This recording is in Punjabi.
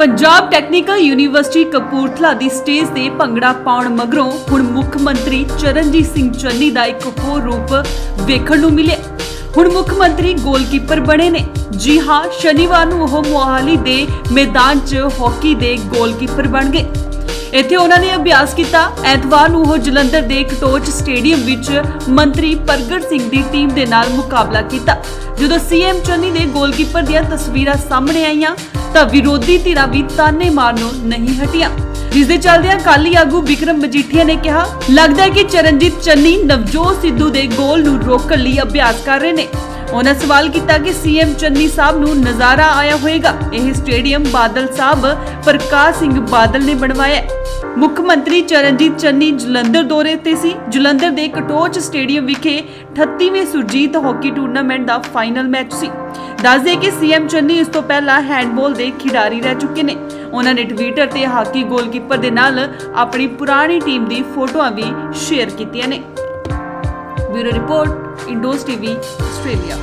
ਪੰਜਾਬ ਟੈਕਨੀਕਲ ਯੂਨੀਵਰਸਿਟੀ ਕਪੂਰਥਲਾ ਦੀ ਸਟੇਜ ਤੇ ਭੰਗੜਾ ਪਾਉਣ ਮਗਰੋਂ ਹੁਣ ਮੁੱਖ ਮੰਤਰੀ ਚਰਨਜੀਤ ਸਿੰਘ ਚੰਨੀ ਦਾ ਇੱਕ ਹੋਰ ਰੂਪ ਵੇਖਣ ਨੂੰ ਮਿਲਿਆ। ਹੁਣ ਮੁੱਖ ਮੰਤਰੀ ਗੋਲਕੀਪਰ ਬਣੇ ਨੇ। ਜੀ ਹਾਂ, ਸ਼ਨੀਵਾਰ ਨੂੰ ਉਹ ਮੋਹਾਲੀ ਦੇ ਮੈਦਾਨ 'ਚ ਹਾਕੀ ਦੇ ਗੋਲਕੀਪਰ ਬਣ ਗਏ। ਇੱਥੇ ਉਹਨਾਂ ਨੇ ਅਭਿਆਸ ਕੀਤਾ। ਐਤਵਾਰ ਨੂੰ ਉਹ ਜਲੰਧਰ ਦੇ ਕਟੋਚ ਸਟੇਡੀਅਮ ਵਿੱਚ ਮੰਤਰੀ ਪ੍ਰਗਟ ਸਿੰਘ ਦੀ ਟੀਮ ਦੇ ਨਾਲ ਮੁਕਾਬਲਾ ਕੀਤਾ। ਜਦੋਂ ਸੀਐਮ ਚੰਨੀ ਦੇ ਗੋਲਕੀਪਰ ਦੀਆਂ ਤਸਵੀਰਾਂ ਸਾਹਮਣੇ ਆਈਆਂ ਤਾਂ ਵਿਰੋਧੀ ਧਿਰਾਂ ਵੀ ਤਾਨੇ ਮਾਰਨੋਂ ਨਹੀਂ ਹਟੀਆਂ, ਜਿਸ ਦੇ ਚੱਲਦਿਆਂ ਅਕਾਲੀ ਆਗੂ ਬਿਕਰਮ ਮਜੀਠੀਆ ਨੇ ਕਿਹਾ, ਲੱਗਦਾ ਹੈ ਕਿ ਚਰਨਜੀਤ ਚੰਨੀ ਨਵਜੋਤ ਸਿੱਧੂ ਦੇ ਗੋਲ ਨੂੰ ਰੋਕਣ ਲਈ ਅਭਿਆਸ ਕਰ ਰਹੇ ਨੇ। ਉਹਨਾਂ ਸਵਾਲ ਕੀਤਾ ਕਿ ਸੀਐਮ ਚੰਨੀ ਸਾਹਿਬ ਨੂੰ ਨਜ਼ਾਰਾ ਆਇਆ ਹੋਵੇਗਾ। ਇਹ ਸਟੇਡੀਅਮ ਬਾਦਲ ਸਾਹਿਬ ਪ੍ਰਕਾਸ਼ ਸਿੰਘ ਬਾਦਲ ਨੇ ਬਣਵਾਇਆ। ਮੁੱਖ ਮੰਤਰੀ ਚਰਨਜੀਤ ਚੰਨੀ ਜਲੰਧਰ ਦੌਰੇ ਤੇ ਸੀ। ਜਲੰਧਰ ਦੇ ਕਟੋਚ ਸਟੇਡੀਅਮ ਵਿਖੇ 38ਵੇਂ ਸੁਰਜੀਤ ਹਾਕੀ ਟੂਰਨਾਮੈਂਟ ਦਾ ਫਾਈਨਲ ਮੈਚ ਸੀ। ਦੱਸਦੇ ਕਿ ਸੀਐਮ ਚੰਨੀ ਇਸ ਤੋਂ ਪਹਿਲਾਂ ਹੈਂਡਬਾਲ ਦੇ ਖਿਡਾਰੀ ਰਹਿ ਚੁੱਕੇ ਨੇ। ਉਹਨਾਂ ਨੇ ਟਵਿੱਟਰ ਤੇ ਹਾਕੀ ਗੋਲਕੀਪਰ ਦੇ ਨਾਲ ਆਪਣੀ ਪੁਰਾਣੀ ਟੀਮ ਦੀ ਫੋਟੋਆਂ ਵੀ ਸ਼ੇਅਰ ਕੀਤੀਆਂ ਨੇ। Bureau report, Indos TV, Australia.